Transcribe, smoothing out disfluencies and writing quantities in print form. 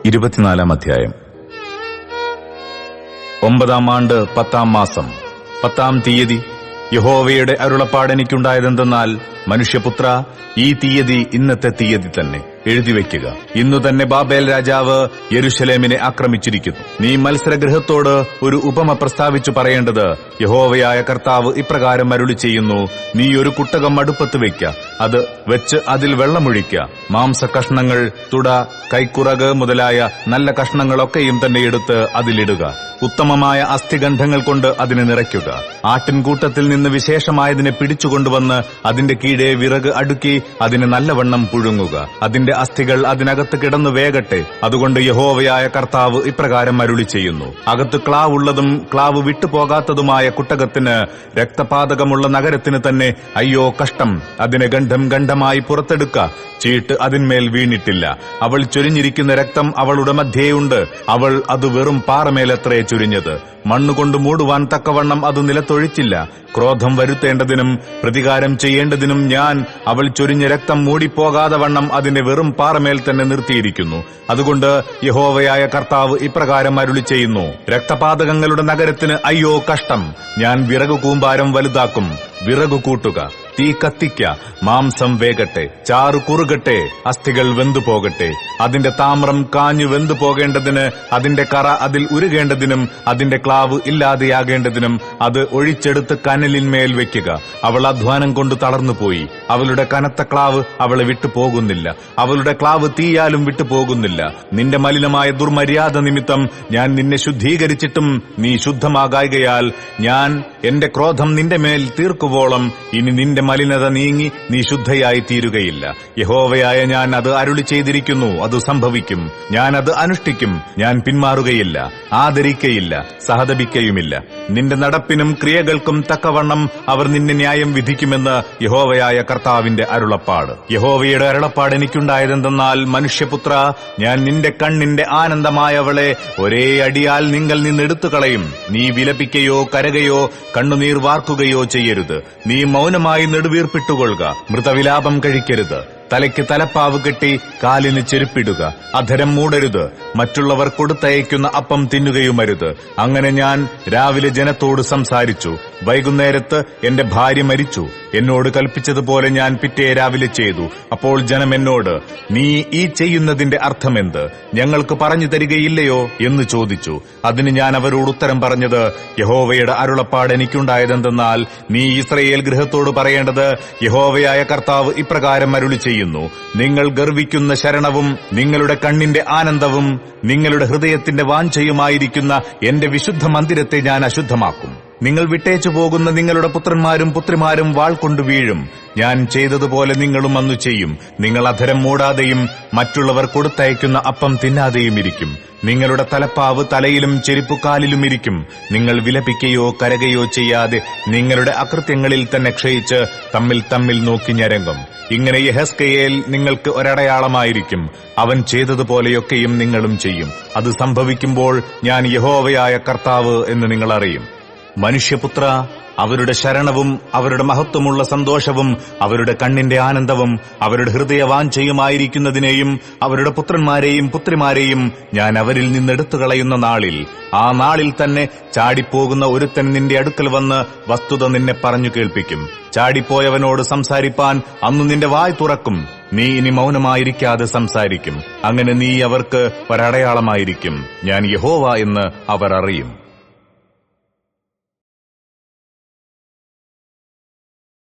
24 അധ്യായം. 9-ാം ആണ്ട് 10-ാം മാസം 10-ാം തീയതി യഹോവയുടെ അരുളപ്പാടെനിക്കുണ്ടായതെന്തെന്നാൽ, മനുഷ്യപുത്ര, ഈ തീയതി ഇന്നത്തെ തീയതി തന്നെ എഴുതിവെക്കുക. ഇന്നു തന്നെ ബാബേൽ രാജാവ് യെരുശലേമിനെ ആക്രമിച്ചിരിക്കുന്നു. നീ മത്സരഗൃഹത്തോട് ഒരു ഉപമ പ്രസ്താവിച്ചു പറയേണ്ടത്, യഹോവയായ കർത്താവ് ഇപ്രകാരം അരുളി ചെയ്യുന്നു, നീ ഒരു കുട്ടകം അടുപ്പത്ത് വയ്ക്ക, അത് വെച്ച് അതിൽ വെള്ളമൊഴിക്ക, മാംസകഷ്ണങ്ങൾ, തുട, കൈക്കുറക് മുതലായ നല്ല കഷ്ണങ്ങളൊക്കെയും തന്നെ എടുത്ത് അതിലിടുക. ഉത്തമമായ അസ്ഥിഗന്ധങ്ങൾ കൊണ്ട് അതിനെ നിറയ്ക്കുക. ആട്ടിൻകൂട്ടത്തിൽ നിന്ന് വിശേഷമായതിനെ പിടിച്ചുകൊണ്ടുവന്ന് അതിന്റെ കീഴെ വിറക് അടുക്കി അതിനെ നല്ലവണ്ണം പുഴുങ്ങുക. അതിന്റെ അസ്ഥികൾ അതിനകത്ത് കിടന്നു വേകട്ടെ. അതുകൊണ്ട് യഹോവയായ കർത്താവ് ഇപ്രകാരം അരുളി ചെയ്യുന്നു, അകത്ത് ക്ലാവുള്ളതും ക്ലാവ് വിട്ടുപോകാത്തതുമായ കുട്ടകത്തിന്, രക്തപാതകമുള്ള നഗരത്തിന് തന്നെ അയ്യോ കഷ്ടം. അതിനെ ഗണ്ഡമായി പുറത്തെടുക്ക. ചീട്ട് അതിന്മേൽ വീണിട്ടില്ല. അവൾ ചൊരിഞ്ഞിരിക്കുന്ന രക്തം അവളുടെ മധ്യേയുണ്ട്. അവൾ അത് വെറും പാറമേലത്രേ ചുരിഞ്ഞത്. മണ്ണുകൊണ്ട് മൂടുവാൻ തക്കവണ്ണം അത് നിലത്തൊഴിച്ചില്ല. ക്രോധം വരുത്തേണ്ടതിനും പ്രതികാരം ചെയ്യേണ്ടതിനും ഞാൻ അവൾ ചൊരിഞ്ഞ രക്തം മൂടിപ്പോകാതെ വണ്ണം അതിനെ വെറും പാറമേൽ തന്നെ നിർത്തിയിരിക്കുന്നു. അതുകൊണ്ട് യഹോവയായ കർത്താവ് ഇപ്രകാരം അരുളി ചെയ്യുന്നു, രക്തപാതകങ്ങളുടെ നഗരത്തിന് അയ്യോ കഷ്ടം. ഞാൻ വിറകു കൂമ്പാരം വലുതാക്കും, വിറകു കൂട്ടുക, തീ കത്തിക്ക, മാംസം വേകട്ടെ, ചാറു കുറുകട്ടെ, അസ്ഥികൾ വെന്തുപോകട്ടെ. അതിന്റെ താമ്രം കാഞ്ഞു വെന്തു പോകേണ്ടതിന്, അതിന്റെ കറ അതിൽ ഉരുകേണ്ടതിനും, അതിന്റെ ക്ലാവ് ഇല്ലാതെയാകേണ്ടതിനും അത് ഒഴിച്ചെടുത്ത് കനലിന്മേൽ വെക്കുക. അവൾ അധ്വാനം കൊണ്ട് തളർന്നുപോയി. അവളുടെ കനത്ത ക്ലാവ് അവളെ വിട്ടുപോകുന്നില്ല. അവളുടെ ക്ലാവ് തീയാലും വിട്ടുപോകുന്നില്ല. നിന്റെ മലിനമായ ദുർമര്യാദ നിമിത്തം ഞാൻ നിന്നെ ശുദ്ധീകരിച്ചിട്ടും നീ ശുദ്ധമാകായകയാൽ ഞാൻ എന്റെ ക്രോധം നിന്റെ മേൽ തീർക്കുവോളം ഇനി നിന്റെ മലിനത നീങ്ങി നീ ശുദ്ധയായി തീരുകയില്ല. യഹോവയായ ഞാൻ അത് അരുളി ചെയ്തിരിക്കുന്നു, അത് സംഭവിക്കും. ഞാൻ അത് അനുഷ്ഠിക്കും. ഞാൻ പിന്മാറുകയില്ല, ആദരിക്കയില്ല, സഹതപിക്കയുമില്ല. നിന്റെ നടപ്പിനും ക്രിയകൾക്കും തക്കവണ്ണം അവർ നിന്നെ ന്യായം വിധിക്കുമെന്ന് യഹോവയായ കർത്താവിന്റെ അരുളപ്പാട്. യഹോവയുടെ അരുളപ്പാട് എനിക്കുണ്ടായതെന്തെന്നാൽ, മനുഷ്യപുത്ര, ഞാൻ നിന്റെ കണ്ണിന്റെ ആനന്ദമായവളെ ഒരേ അടിയാൽ നിങ്ങൾ നിന്നെടുത്തു കളയും. നീ വിലപിക്കയോ കരകയോ കണ്ണുനീർ വാർക്കുകയോ ചെയ്യരുത്. നീ മൗനമായി നെടുവീർപ്പിട്ടുകൊള്ളുക. മൃതവിലാപം കഴിക്കരുത്. തലയ്ക്ക് തലപ്പാവ് കെട്ടി കാലിന് ചെരുപ്പിടുക. അധരം മൂടരുത്. മറ്റുള്ളവർ കൊടുത്തയക്കുന്ന അപ്പം തിന്നുകയുമരുത്. അങ്ങനെ ഞാൻ രാവിലെ ജനത്തോട് സംസാരിച്ചു. വൈകുന്നേരത്ത് എന്റെ ഭാര്യ മരിച്ചു. എന്നോട് കൽപ്പിച്ചതുപോലെ ഞാൻ പിറ്റേ രാവിലെ ചെയ്തു. അപ്പോൾ ജനം എന്നോട്, നീ ഈ ചെയ്യുന്നതിന്റെ അർത്ഥമെന്ത്? ഞങ്ങൾക്ക് പറഞ്ഞു തരികയില്ലയോ എന്ന് ചോദിച്ചു. അതിന് ഞാൻ അവരോട് ഉത്തരം പറഞ്ഞത്, യഹോവയുടെ അരുളപ്പാട് എനിക്കുണ്ടായതെന്തെന്നാൽ, നീ ഇസ്രായേൽ ഗൃഹത്തോട് പറയേണ്ടത്, യഹോവയായ കർത്താവ് ഇപ്രകാരം അരുളി ചെയ്യുന്നു, നിങ്ങൾ ഗർവിക്കുന്ന ശരണവും നിങ്ങളുടെ കണ്ണിന്റെ ആനന്ദവും നിങ്ങളുടെ ഹൃദയത്തിന്റെ വാഞ്ചയുമായിരിക്കുന്ന എന്റെ വിശുദ്ധ മന്ദിരത്തെ ഞാൻ അശുദ്ധമാക്കും. നിങ്ങൾ വിട്ടേച്ചു പോകുന്ന നിങ്ങളുടെ പുത്രന്മാരും പുത്രിമാരും വാൾ കൊണ്ടു വീഴും. ഞാൻ ചെയ്തതുപോലെ നിങ്ങളും അന്നു ചെയ്യും. നിങ്ങൾ അധരം മൂടാതെയും മറ്റുള്ളവർ കൊടുത്തയക്കുന്ന അപ്പം തിന്നാതെയും ഇരിക്കും. നിങ്ങളുടെ തലപ്പാവ് തലയിലും ചെരുപ്പു കാലിലും ഇരിക്കും. നിങ്ങൾ വിലപിക്കുകയോ കരകയോ ചെയ്യാതെ നിങ്ങളുടെ അകൃത്യങ്ങളിൽ തന്നെ ക്ഷയിച്ച് തമ്മിൽ നോക്കി ഞരങ്ങും. ഇങ്ങനെ യെഹെസ്കേൽ നിങ്ങൾക്ക് ഒരടയാളമായിരിക്കും. അവൻ ചെയ്തതുപോലെയൊക്കെയും നിങ്ങളും ചെയ്യും. അത് സംഭവിക്കുമ്പോൾ ഞാൻ യഹോവയായ കർത്താവ് എന്ന് നിങ്ങൾ അറിയും. മനുഷ്യപുത്ര, അവരുടെ ശരണവും അവരുടെ മഹത്വമുള്ള സന്തോഷവും അവരുടെ കണ്ണിന്റെ ആനന്ദവും അവരുടെ ഹൃദയവാഞ്ചയുമായിരിക്കുന്നതിനെയും അവരുടെ പുത്രന്മാരെയും പുത്രിമാരെയും ഞാൻ അവരിൽ നിന്നെടുത്തു കളയുന്ന നാളിൽ, ആ നാളിൽ തന്നെ ചാടിപ്പോകുന്ന ഒരുത്തൻ നിന്റെ അടുക്കൽ വന്ന് വസ്തുത നിന്നെ പറഞ്ഞു കേൾപ്പിക്കും. ചാടിപ്പോയവനോട് സംസാരിപ്പാൻ അന്നു നിന്റെ വായ് തുറക്കും. നീ ഇനി മൗനമായിരിക്കാതെ സംസാരിക്കും. അങ്ങനെ നീ അവർക്ക് ഒരടയാളമായിരിക്കും. ഞാൻ യഹോവ എന്ന് അവർ അറിയും.